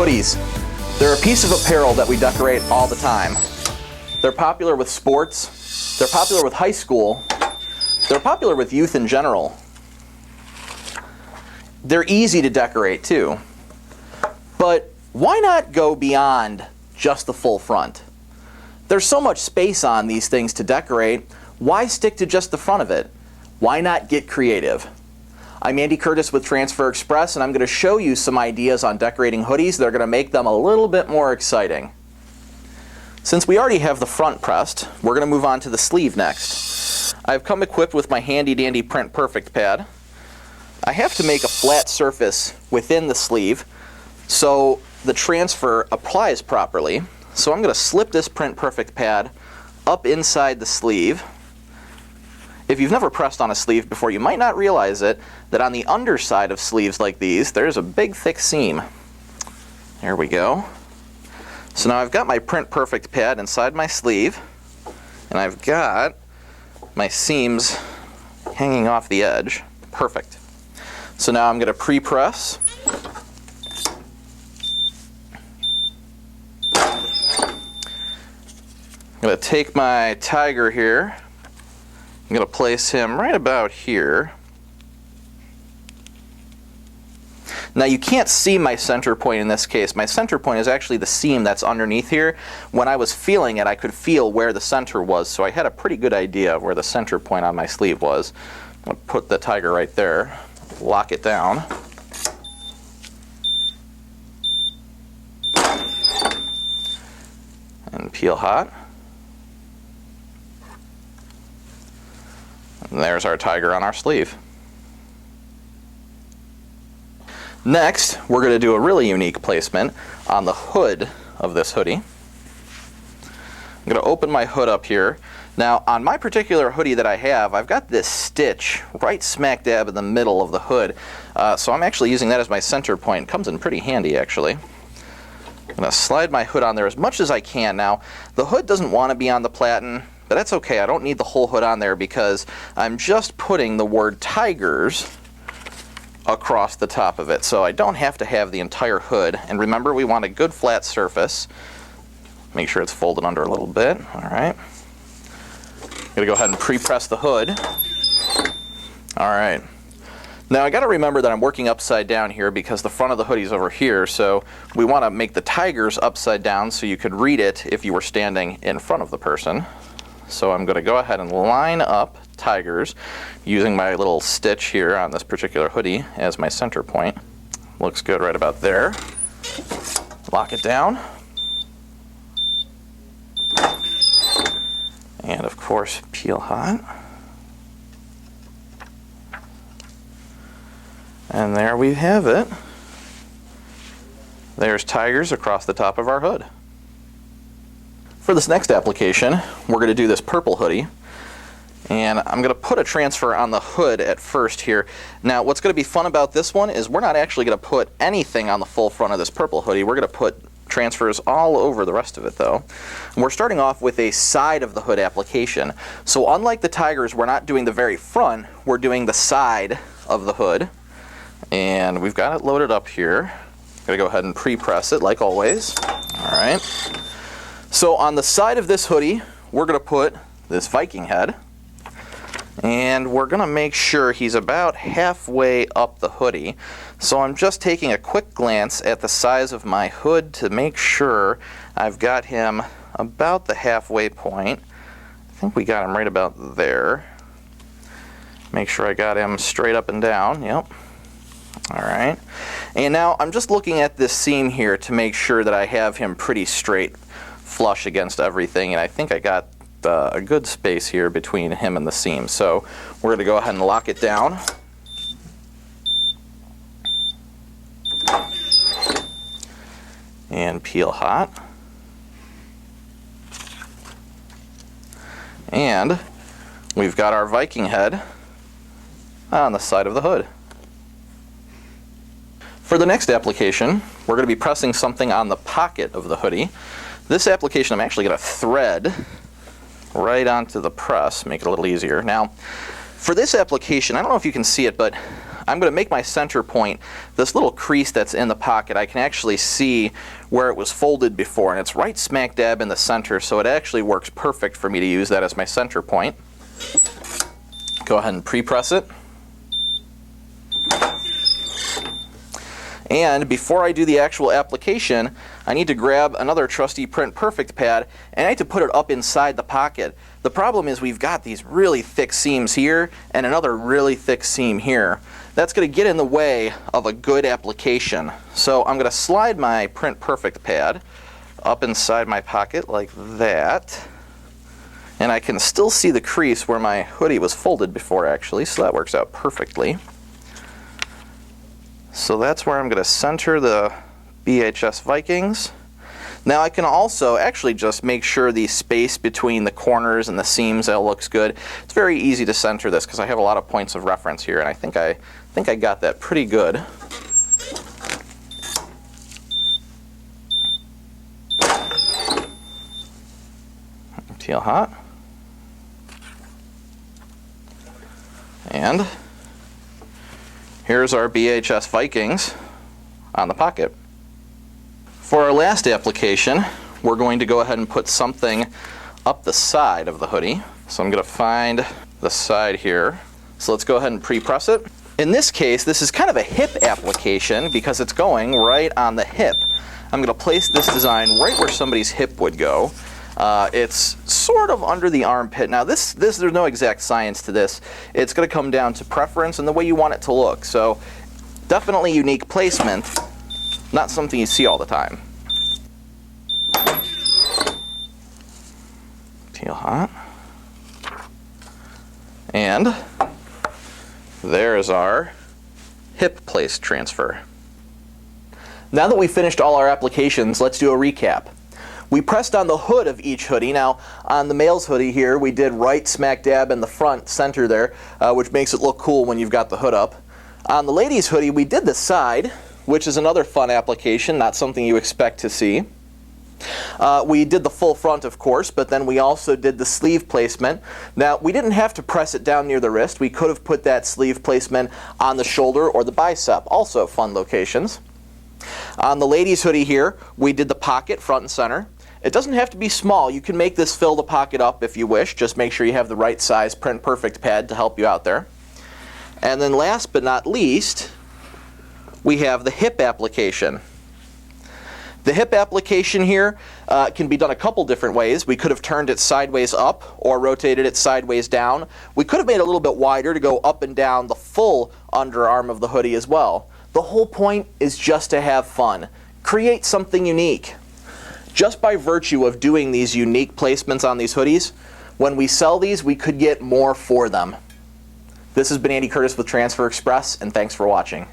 Hoodies. They're a piece of apparel that we decorate all the time. They're popular with sports, they're popular with high school, they're popular with youth in general. They're easy to decorate too. But why not go beyond just the full front? There's so much space on these things to decorate, why stick to just the front of it? Why not get creative? I'm Andy Curtis with Transfer Express, and I'm going to show you some ideas on decorating hoodies that are going to make them a little bit more exciting. Since we already have the front pressed, we're going to move on to the sleeve next. I've come equipped with my handy dandy Print Perfect pad. I have to make a flat surface within the sleeve so the transfer applies properly. So I'm going to slip this Print Perfect pad up inside the sleeve. If you've never pressed on a sleeve before, you might not realize it, that on the underside of sleeves like these, there's a big thick seam. There we go. So now I've got my Print Perfect pad inside my sleeve, and I've got my seams hanging off the edge. Perfect. So now I'm going to pre-press. I'm going to take my tiger here. I'm going to place him right about here. Now you can't see my center point in this case. My center point is actually the seam that's underneath here. When I was feeling it, I could feel where the center was, so I had a pretty good idea of where the center point on my sleeve was. I'm going to put the tiger right there, lock it down. And peel hot. And there's our tiger on our sleeve. Next, we're going to do a really unique placement on the hood of this hoodie. I'm going to open my hood up here. Now, on my particular hoodie that I have, I've got this stitch right smack dab in the middle of the hood. So I'm actually using that as my center point. It comes in pretty handy, actually. I'm going to slide my hood on there as much as I can. Now, the hood doesn't want to be on the platen, but that's okay. I don't need the whole hood on there because I'm just putting the word tigers across the top of it. So I don't have to have the entire hood. And remember, we want a good flat surface. Make sure it's folded under a little bit. All right. I'm going to go ahead and pre-press the hood. All right. Now I got to remember that I'm working upside down here because the front of the hoodie is over here. So we want to make the tigers upside down so you could read it if you were standing in front of the person. So I'm going to go ahead and line up tigers using my little stitch here on this particular hoodie as my center point. Looks good right about there. Lock it down. And of course, peel hot. And there we have it. There's tigers across the top of our hood. For this next application, we're going to do this purple hoodie. And I'm going to put a transfer on the hood at first here. Now, what's going to be fun about this one is we're not actually going to put anything on the full front of this purple hoodie. We're going to put transfers all over the rest of it, though. And we're starting off with a side of the hood application. So unlike the tigers, we're not doing the very front. We're doing the side of the hood. And we've got it loaded up here. Going to go ahead and pre-press it like always. All right. So on the side of this hoodie, we're going to put this Viking Head, and we're going to make sure he's about halfway up the hoodie. So I'm just taking a quick glance at the size of my hood to make sure I've got him about the halfway point. I think we got him right about there. Make sure I got him straight up and down. Yep. All right. And now I'm just looking at this seam here to make sure that I have him pretty straight, flush against everything, and I think I got a good space here between him and the seam. So we're going to go ahead and lock it down. And peel hot. And we've got our Viking Head on the side of the hood. For the next application, we're going to be pressing something on the pocket of the hoodie. This application I'm actually going to thread right onto the press, make it a little easier. Now, for this application, I don't know if you can see it, but I'm going to make my center point this little crease that's in the pocket. I can actually see where it was folded before, and it's right smack dab in the center, so it actually works perfect for me to use that as my center point. Go ahead and pre-press it. And before I do the actual application, I need to grab another trusty Print Perfect pad, and I need to put it up inside the pocket. The problem is we've got these really thick seams here and another really thick seam here. That's going to get in the way of a good application. So I'm going to slide my Print Perfect pad up inside my pocket like that. And I can still see the crease where my hoodie was folded before actually, so that works out perfectly. So that's where I'm going to center the BHS Vikings. Now I can also actually just make sure the space between the corners and the seams all looks good. It's very easy to center this because I have a lot of points of reference here, and I think I got that pretty good. Teal hot. And here's our BHS Vikings on the pocket. For our last application, we're going to go ahead and put something up the side of the hoodie. So I'm going to find the side here. So let's go ahead and pre-press it. In this case, this is kind of a hip application because it's going right on the hip. I'm going to place this design right where somebody's hip would go. It's sort of under the armpit. Now there's no exact science to this. It's going to come down to preference and the way you want it to look. So definitely unique placement, not something you see all the time. Teal hot. And there's our hip place transfer. Now that we've finished all our applications, let's do a recap. We pressed on the hood of each hoodie. Now, on the male's hoodie here, we did right smack dab in the front center there, which makes it look cool when you've got the hood up. On the ladies' hoodie, we did the side, which is another fun application, not something you expect to see. We did the full front, of course, but then we also did the sleeve placement. Now, we didn't have to press it down near the wrist. We could have put that sleeve placement on the shoulder or the bicep. Also fun locations. On the ladies' hoodie here, we did the pocket front and center. It doesn't have to be small. You can make this fill the pocket up if you wish. Just make sure you have the right size Print Perfect pad to help you out there. And then last but not least, we have the hip application. The hip application here can be done a couple different ways. We could have turned it sideways up or rotated it sideways down. We could have made it a little bit wider to go up and down the full underarm of the hoodie as well. The whole point is just to have fun. Create something unique. Just by virtue of doing these unique placements on these hoodies, when we sell these, we could get more for them. This has been Andy Curtis with Transfer Express, and thanks for watching.